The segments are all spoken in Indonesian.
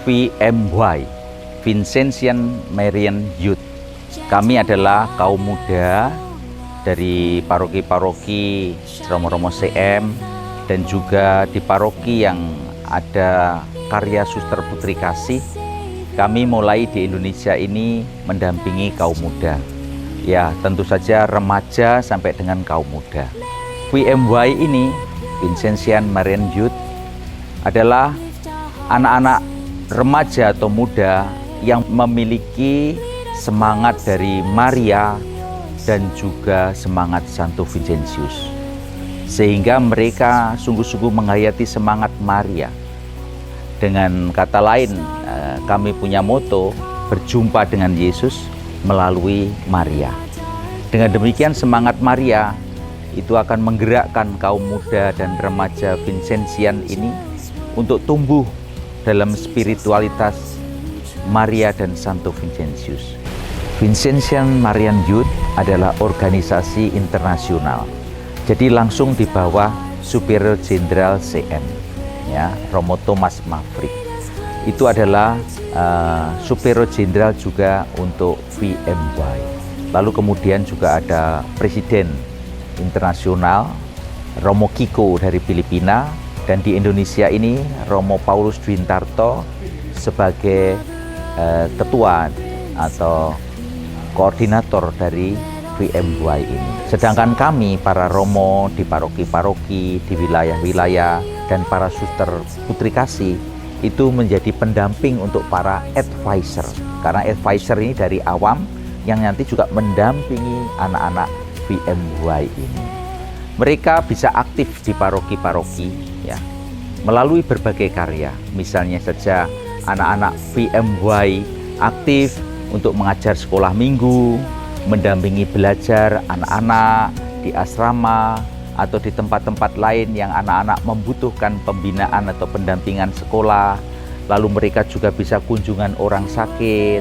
VMY, Vincentian Marian Youth. Kami adalah kaum muda dari paroki-paroki Romo-Romo CM dan juga di paroki yang ada karya Suster Putri Kasih. Kami mulai di Indonesia ini mendampingi kaum muda. Ya, tentu saja remaja sampai dengan kaum muda. VMY ini, Vincentian Marian Youth, adalah anak-anak remaja atau muda yang memiliki semangat dari Maria dan juga semangat Santo Vincentius, sehingga mereka sungguh-sungguh menghayati semangat Maria. Dengan kata lain, kami punya moto berjumpa dengan Yesus melalui Maria. Dengan demikian semangat Maria itu akan menggerakkan kaum muda dan remaja Vincentian ini untuk tumbuh dalam spiritualitas Maria dan Santo Vincentius. Vincentian Marian Youth adalah organisasi internasional. Jadi langsung di bawah Superior Jenderal CM, ya, Romo Thomas Maverick. Itu adalah Superior Jenderal juga untuk VMY. Lalu kemudian juga ada Presiden Internasional Romo Kiko dari Filipina, dan di Indonesia ini Romo Paulus Dwintarto sebagai ketua atau koordinator dari VMY ini. Sedangkan kami para Romo di paroki-paroki, di wilayah-wilayah, dan para Suster Putri Kasih itu menjadi pendamping untuk para advisor. Karena advisor ini dari awam yang nanti juga mendampingi anak-anak VMY ini. Mereka bisa aktif di paroki-paroki, ya, melalui berbagai karya. Misalnya saja anak-anak VMY aktif untuk mengajar sekolah minggu, mendampingi belajar anak-anak di asrama atau di tempat-tempat lain yang anak-anak membutuhkan pembinaan atau pendampingan sekolah. Lalu mereka juga bisa kunjungan orang sakit,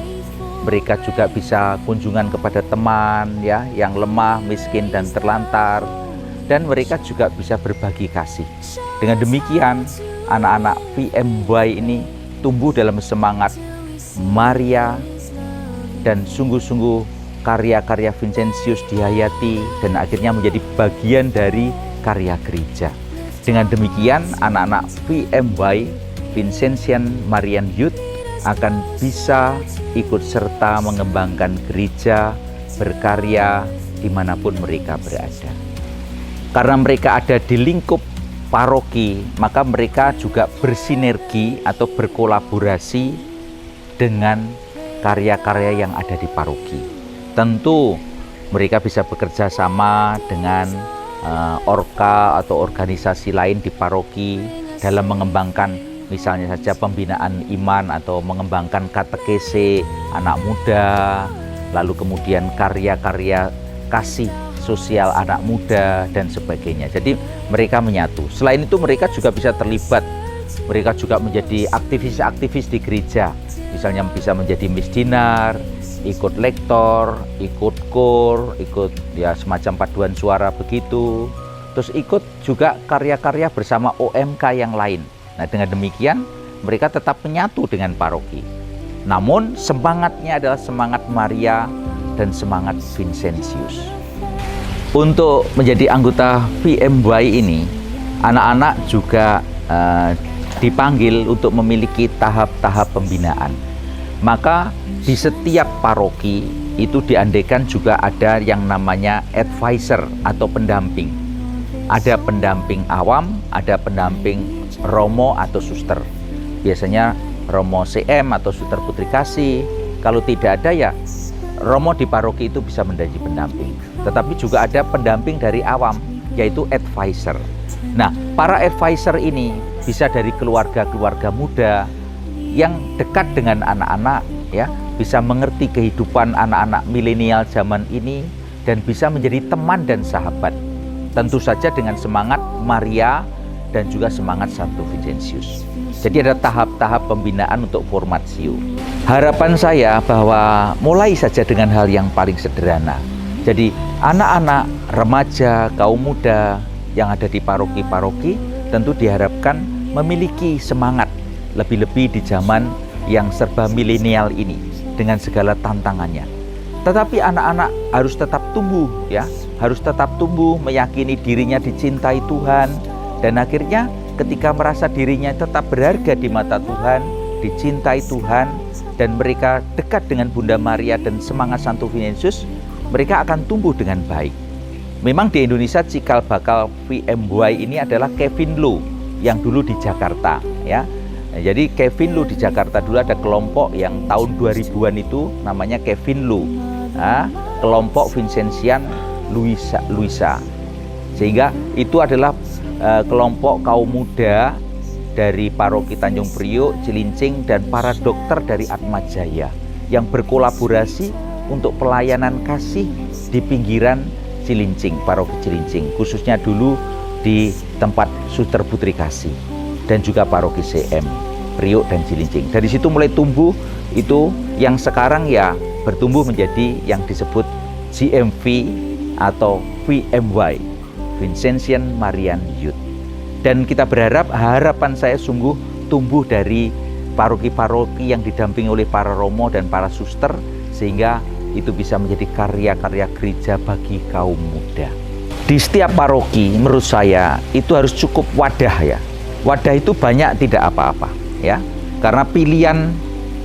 mereka juga bisa kunjungan kepada teman, ya, yang lemah, miskin, dan terlantar. Dan mereka juga bisa berbagi kasih. Dengan demikian, anak-anak VMY ini tumbuh dalam semangat Maria, dan sungguh-sungguh karya-karya Vincentius dihayati dan akhirnya menjadi bagian dari karya gereja. Dengan demikian, anak-anak VMY, Vincentian Marian Youth, akan bisa ikut serta mengembangkan gereja, berkarya dimanapun mereka berada. Karena mereka ada di lingkup paroki, maka mereka juga bersinergi atau berkolaborasi dengan karya-karya yang ada di paroki. Tentu mereka bisa bekerja sama dengan orka atau organisasi lain di paroki dalam mengembangkan misalnya saja pembinaan iman atau mengembangkan katekese anak muda, lalu kemudian karya-karya kasih sosial anak muda dan sebagainya. Jadi mereka menyatu. Selain itu mereka juga bisa terlibat. Mereka juga menjadi aktivis-aktivis di gereja. Misalnya bisa menjadi misdinar, ikut lektor, ikut kor, ikut ya semacam paduan suara begitu. Terus ikut juga karya-karya bersama OMK yang lain. Nah, dengan demikian mereka tetap menyatu dengan paroki. Namun semangatnya adalah semangat Maria dan semangat Vincentius. Untuk menjadi anggota VMY ini, anak-anak juga dipanggil untuk memiliki tahap-tahap pembinaan. Maka di setiap paroki itu diandaikan juga ada yang namanya advisor atau pendamping. Ada pendamping awam, ada pendamping Romo atau suster. Biasanya Romo CM atau Suster Putri Kasih. Kalau tidak ada ya Romo di paroki itu bisa menjadi pendamping. Tetapi juga ada pendamping dari awam, yaitu advisor. Nah, para advisor ini bisa dari keluarga-keluarga muda yang dekat dengan anak-anak, ya, bisa mengerti kehidupan anak-anak milenial zaman ini dan bisa menjadi teman dan sahabat. Tentu saja dengan semangat Maria dan juga semangat Santo Vincentius. Jadi ada tahap-tahap pembinaan untuk formatio. Harapan saya bahwa mulai saja dengan hal yang paling sederhana. Jadi anak-anak, remaja, kaum muda yang ada di paroki-paroki tentu diharapkan memiliki semangat, lebih-lebih di zaman yang serba milenial ini dengan segala tantangannya. Tetapi anak-anak harus tetap tumbuh ya, harus tetap tumbuh, meyakini dirinya dicintai Tuhan, dan akhirnya ketika merasa dirinya tetap berharga di mata Tuhan, dicintai Tuhan, dan mereka dekat dengan Bunda Maria dan semangat Santo Vincentius, mereka akan tumbuh dengan baik. Memang di Indonesia cikal bakal VMY ini adalah Kevin Lu yang dulu di Jakarta ya. Nah, jadi Kevin Lu di Jakarta dulu ada kelompok yang tahun 2000-an itu namanya Kevin Lu. Nah, kelompok Vincentian Luisa. Sehingga itu adalah kelompok kaum muda dari Paroki Tanjung Priok, Cilincing, dan para dokter dari Atmajaya yang berkolaborasi untuk pelayanan kasih di pinggiran Cilincing, Paroki Cilincing, khususnya dulu di tempat Suster Putri Kasih, dan juga Paroki CM Priok dan Cilincing. Dari situ mulai tumbuh itu yang sekarang ya bertumbuh menjadi yang disebut GMV atau VMY, Vincentian Marian Youth. Dan kita berharap, harapan saya sungguh tumbuh dari paroki-paroki yang didampingi oleh para romo dan para suster, sehingga itu bisa menjadi karya-karya gereja bagi kaum muda. Di setiap paroki menurut saya itu harus cukup wadah ya. Wadah itu banyak tidak apa-apa ya. Karena pilihan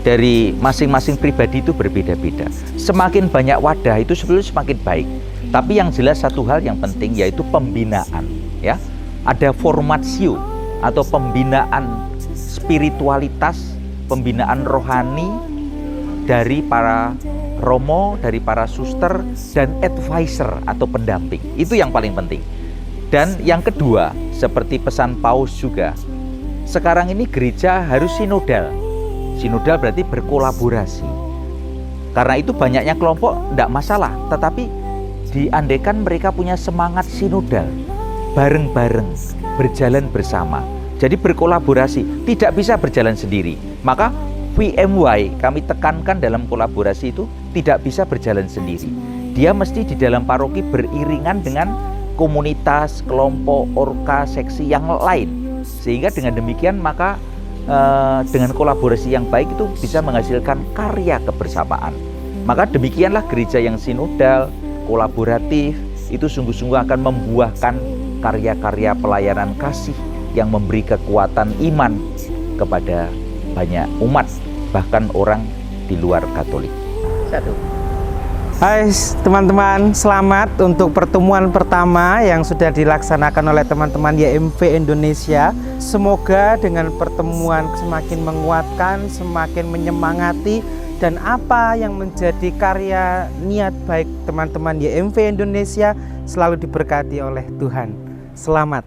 dari masing-masing pribadi itu berbeda-beda. Semakin banyak wadah itu sebetulnya semakin baik. Tapi yang jelas satu hal yang penting yaitu pembinaan ya. Ada formatio atau pembinaan spiritualitas, pembinaan rohani dari para romo, dari para suster, dan advisor atau pendamping. Itu yang paling penting. Dan yang kedua, seperti pesan Paus juga, sekarang ini gereja harus sinodal. Sinodal berarti berkolaborasi. Karena itu banyaknya kelompok tidak masalah, tetapi diandaikan mereka punya semangat sinodal, bareng-bareng, berjalan bersama. Jadi berkolaborasi, tidak bisa berjalan sendiri. Maka VMY kami tekankan dalam kolaborasi itu tidak bisa berjalan sendiri. Dia mesti di dalam paroki beriringan dengan komunitas, kelompok, orka, seksi yang lain. Sehingga dengan demikian maka dengan kolaborasi yang baik itu bisa menghasilkan karya kebersamaan. Maka demikianlah gereja yang sinodal, kolaboratif, itu sungguh-sungguh akan membuahkan karya-karya pelayanan kasih yang memberi kekuatan iman kepada banyak umat, bahkan orang di luar Katolik. Satu. Hai teman-teman, selamat untuk pertemuan pertama yang sudah dilaksanakan oleh teman-teman YMV Indonesia. Semoga dengan pertemuan semakin menguatkan, semakin menyemangati, dan apa yang menjadi karya niat baik teman-teman YMV Indonesia selalu diberkati oleh Tuhan. Selamat.